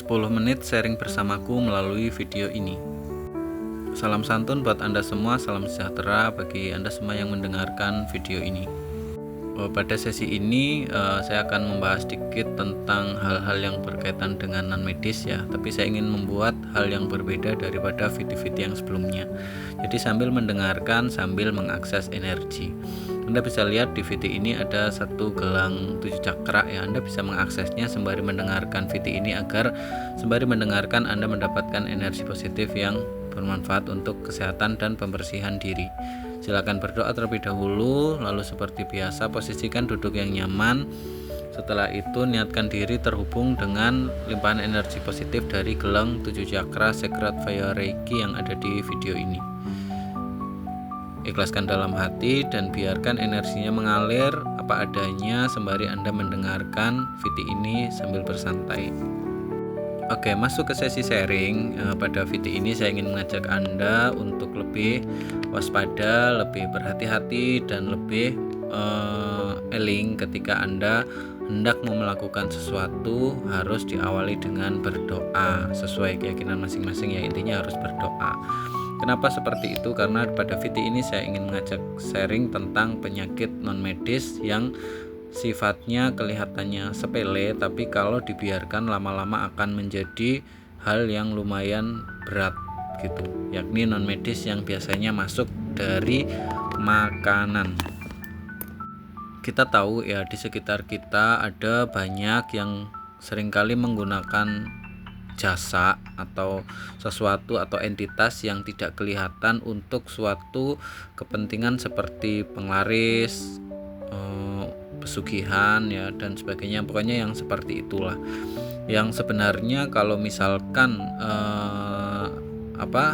10 menit sharing bersamaku melalui video ini. Salam santun buat Anda semua, salam sejahtera bagi Anda semua yang mendengarkan video ini. Pada sesi ini saya akan membahas sedikit tentang hal-hal yang berkaitan dengan non-medis ya, tapi saya ingin membuat hal yang berbeda daripada video-video yang sebelumnya. Jadi sambil mendengarkan, sambil mengakses energi. Anda bisa lihat di video ini ada satu gelang 7 cakra ya, Anda bisa mengaksesnya sembari mendengarkan video ini agar sembari mendengarkan Anda mendapatkan energi positif yang bermanfaat untuk kesehatan dan pembersihan diri. Silakan berdoa terlebih dahulu, lalu seperti biasa posisikan duduk yang nyaman. Setelah itu niatkan diri terhubung dengan limpahan energi positif dari gelang 7 cakra Sacred Fire Reiki yang ada di video ini. Ikhlaskan dalam hati dan biarkan energinya mengalir apa adanya sembari Anda mendengarkan video ini sambil bersantai. Oke, masuk ke sesi sharing. Pada video ini saya ingin mengajak Anda untuk lebih waspada, lebih berhati-hati, dan lebih eling ketika Anda hendak mau melakukan sesuatu harus diawali dengan berdoa sesuai keyakinan masing-masing ya, intinya harus berdoa. Kenapa seperti itu? Karena pada video ini saya ingin mengajak sharing tentang penyakit non-medis yang sifatnya kelihatannya sepele, tapi kalau dibiarkan lama-lama akan menjadi hal yang lumayan berat gitu, yakni non-medis yang biasanya masuk dari makanan. Kita tahu ya, di sekitar kita ada banyak yang seringkali menggunakan jasa atau sesuatu atau entitas yang tidak kelihatan untuk suatu kepentingan seperti penglaris, pesugihan ya dan sebagainya, pokoknya yang seperti itulah yang sebenarnya kalau misalkan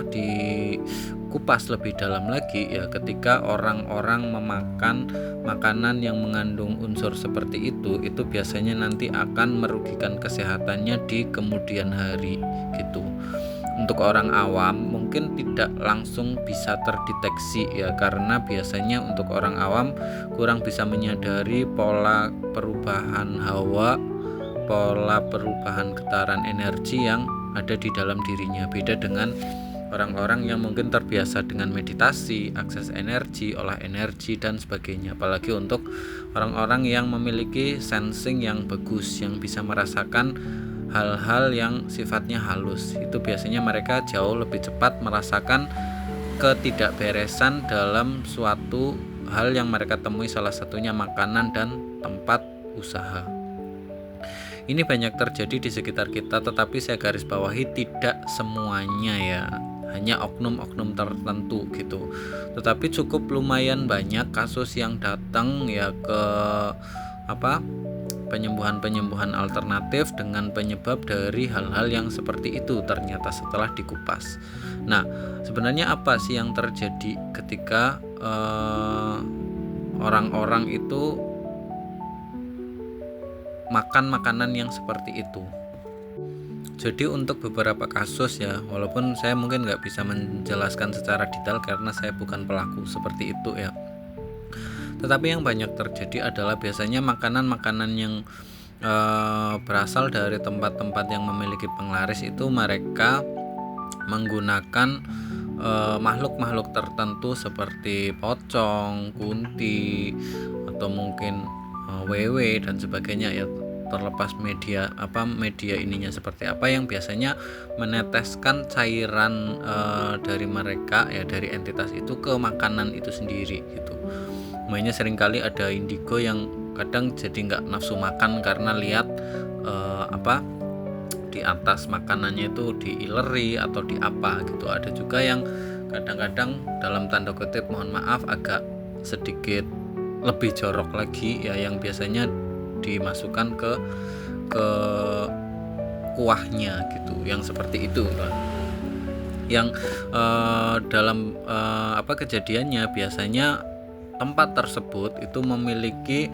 dikupas lebih dalam lagi ya, ketika orang-orang memakan makanan yang mengandung unsur seperti itu biasanya nanti akan merugikan kesehatannya di kemudian hari gitu. Untuk orang awam mungkin tidak langsung bisa terdeteksi ya, karena biasanya untuk orang awam kurang bisa menyadari pola perubahan hawa, pola perubahan getaran energi yang ada di dalam dirinya. Beda dengan orang-orang yang mungkin terbiasa dengan meditasi, akses energi, olah energi dan sebagainya. Apalagi untuk orang-orang yang memiliki sensing yang bagus, yang bisa merasakan hal-hal yang sifatnya halus, itu biasanya mereka jauh lebih cepat merasakan ketidakberesan dalam suatu hal yang mereka temui, salah satunya makanan dan tempat usaha. Ini banyak terjadi di sekitar kita, tetapi saya garis bawahi tidak semuanya ya, hanya oknum-oknum tertentu gitu. Tetapi cukup lumayan banyak kasus yang datang ya ke penyembuhan alternatif dengan penyebab dari hal-hal yang seperti itu ternyata setelah dikupas. Nah, sebenarnya apa sih yang terjadi ketika orang-orang itu makan makanan yang seperti itu? Jadi untuk beberapa kasus ya, walaupun saya mungkin nggak bisa menjelaskan secara detail karena saya bukan pelaku seperti itu ya, tetapi yang banyak terjadi adalah biasanya makanan-makanan yang berasal dari tempat-tempat yang memiliki penglaris itu mereka menggunakan makhluk-makhluk tertentu seperti pocong, kunti, atau mungkin wewe dan sebagainya ya, terlepas media ininya seperti apa, yang biasanya meneteskan cairan dari mereka ya, dari entitas itu ke makanan itu sendiri gitu. Makanya seringkali ada indigo yang kadang jadi nggak nafsu makan karena lihat di atas makanannya itu diileri atau di apa gitu. Ada juga yang kadang-kadang dalam tanda kutip mohon maaf agak sedikit lebih jorok lagi ya, yang biasanya dimasukkan ke kuahnya gitu, yang seperti itu kan. Yang dalam kejadiannya biasanya tempat tersebut itu memiliki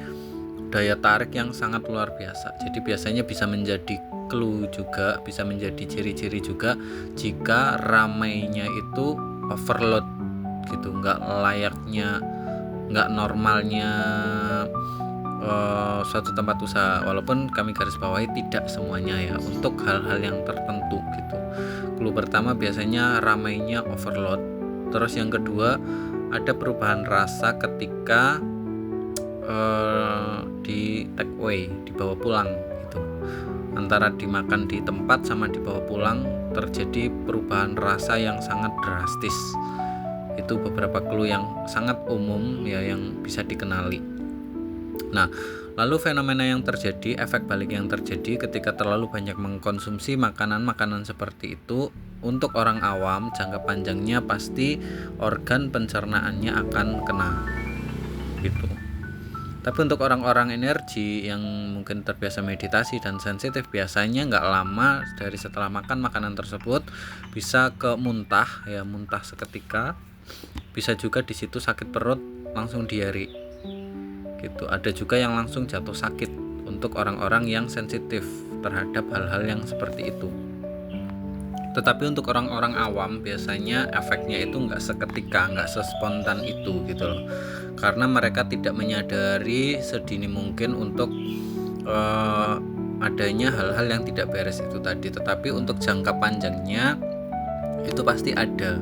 daya tarik yang sangat luar biasa. Jadi biasanya bisa menjadi clue juga, bisa menjadi ciri-ciri juga jika ramainya itu overload gitu, nggak layaknya, nggak normalnya suatu tempat usaha, walaupun kami garis bawahi tidak semuanya ya, untuk hal-hal yang tertentu gitu. Clue pertama biasanya ramainya overload. Terus yang kedua, ada perubahan rasa ketika di take away, dibawa pulang gitu. Antara dimakan di tempat sama dibawa pulang terjadi perubahan rasa yang sangat drastis. Itu beberapa clue yang sangat umum ya, yang bisa dikenali. Nah, lalu fenomena yang terjadi, efek balik yang terjadi ketika terlalu banyak mengkonsumsi makanan-makanan seperti itu, untuk orang awam jangka panjangnya pasti organ pencernaannya akan kena gitu. Tapi untuk orang-orang energi yang mungkin terbiasa meditasi dan sensitif, biasanya nggak lama dari setelah makan makanan tersebut bisa ke muntah ya, muntah seketika. Bisa juga di situ sakit perut, langsung diare gitu. Ada juga yang langsung jatuh sakit untuk orang-orang yang sensitif terhadap hal-hal yang seperti itu. Tetapi untuk orang-orang awam biasanya efeknya itu nggak seketika, nggak sespontan itu gitu loh, karena mereka tidak menyadari sedini mungkin untuk adanya hal-hal yang tidak beres itu tadi. Tetapi untuk jangka panjangnya itu pasti ada,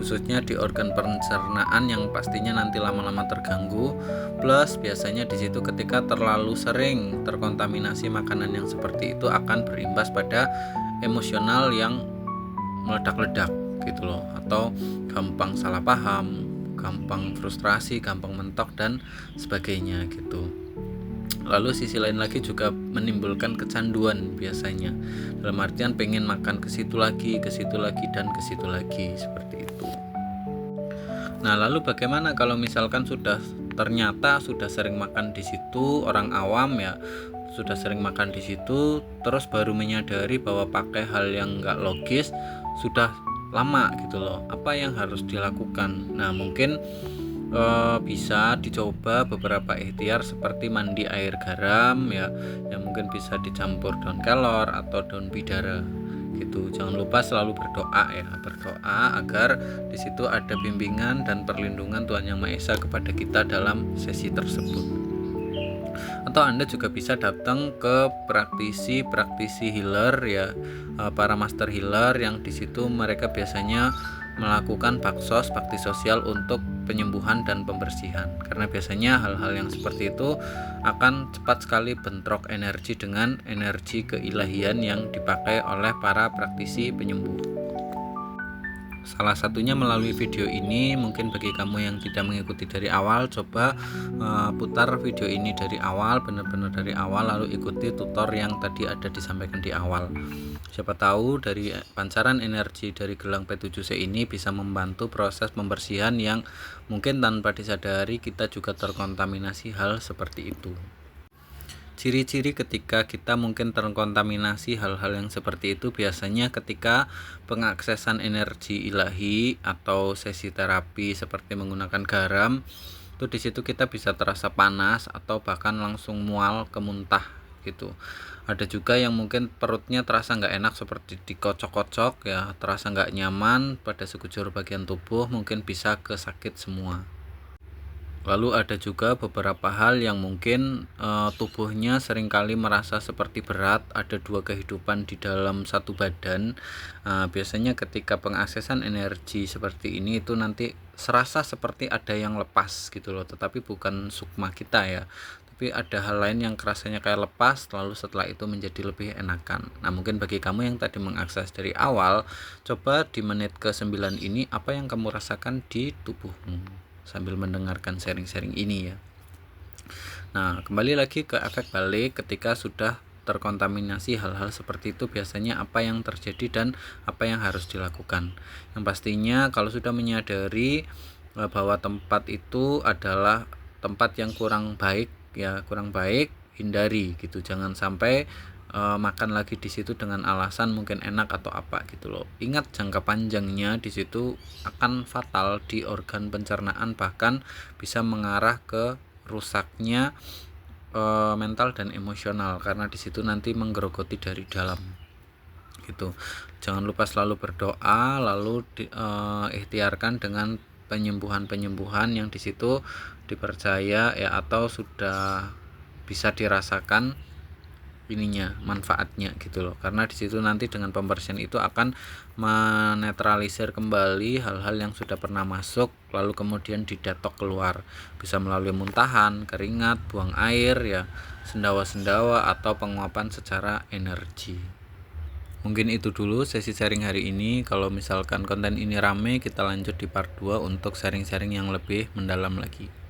khususnya di organ pencernaan yang pastinya nanti lama-lama terganggu. Plus biasanya di situ ketika terlalu sering terkontaminasi makanan yang seperti itu akan berimbas pada emosional yang meledak-ledak gitu loh, atau gampang salah paham, gampang frustrasi, gampang mentok dan sebagainya gitu. Lalu sisi lain lagi juga menimbulkan kecanduan biasanya, dalam artian pengen makan ke situ lagi dan ke situ lagi seperti itu. Nah, lalu bagaimana kalau misalkan ternyata sudah sering makan di situ, orang awam ya sudah sering makan di situ, terus baru menyadari bahwa pakai hal yang nggak logis sudah lama gitu loh. Apa yang harus dilakukan? Nah, mungkin bisa dicoba beberapa ikhtiar seperti mandi air garam ya, yang mungkin bisa dicampur daun kelor atau daun bidara gitu. Jangan lupa selalu berdoa ya, berdoa agar di situ ada bimbingan dan perlindungan Tuhan Yang Maha Esa kepada kita dalam sesi tersebut. Atau Anda juga bisa datang ke praktisi healer ya, para master healer yang di situ mereka biasanya melakukan bakti sosial untuk penyembuhan dan pembersihan, karena biasanya hal-hal yang seperti itu akan cepat sekali bentrok energi dengan energi keilahian yang dipakai oleh para praktisi penyembuh. Salah satunya melalui video ini. Mungkin bagi kamu yang tidak mengikuti dari awal, coba putar video ini dari awal, benar-benar dari awal, lalu ikuti tutor yang tadi ada disampaikan di awal. Siapa tahu dari pancaran energi dari gelang P7C ini bisa membantu proses pembersihan yang mungkin tanpa disadari kita juga terkontaminasi hal seperti itu. Ciri-ciri ketika kita mungkin terkontaminasi hal-hal yang seperti itu biasanya ketika pengaksesan energi ilahi atau sesi terapi seperti menggunakan garam, itu di situ kita bisa terasa panas atau bahkan langsung mual ke muntah gitu. Ada juga yang mungkin perutnya terasa nggak enak seperti dikocok-kocok ya, terasa nggak nyaman pada sekujur bagian tubuh, mungkin bisa ke sakit semua. Lalu ada juga beberapa hal yang mungkin tubuhnya seringkali merasa seperti berat, ada dua kehidupan di dalam satu badan. Biasanya ketika pengaksesan energi seperti ini itu nanti serasa seperti ada yang lepas gitu loh, tetapi bukan sukma kita ya, tapi ada hal lain yang rasanya kayak lepas, lalu setelah itu menjadi lebih enakan. Nah, mungkin bagi kamu yang tadi mengakses dari awal, coba di menit ke-9 ini apa yang kamu rasakan di tubuhmu sambil mendengarkan sharing-sharing ini ya. Nah, kembali lagi ke efek balik ketika sudah terkontaminasi hal-hal seperti itu, biasanya apa yang terjadi dan apa yang harus dilakukan. Yang pastinya kalau sudah menyadari bahwa tempat itu adalah tempat yang kurang baik ya, hindari gitu. Jangan sampai makan lagi di situ dengan alasan mungkin enak atau apa gitu loh. Ingat jangka panjangnya di situ akan fatal di organ pencernaan, bahkan bisa mengarah ke rusaknya mental dan emosional, karena di situ nanti menggerogoti dari dalam gitu. Jangan lupa selalu berdoa, lalu ikhtiarkan dengan penyembuhan yang di situ dipercaya ya, atau sudah bisa dirasakan ininya, manfaatnya gitu loh. Karena di situ nanti dengan pembersihan itu akan menetralisir kembali hal-hal yang sudah pernah masuk, lalu kemudian didetok keluar, bisa melalui muntahan, keringat, buang air ya, sendawa-sendawa atau penguapan secara energi. Mungkin itu dulu sesi sharing hari ini. Kalau misalkan konten ini rame, kita lanjut di part 2 untuk sharing-sharing yang lebih mendalam lagi.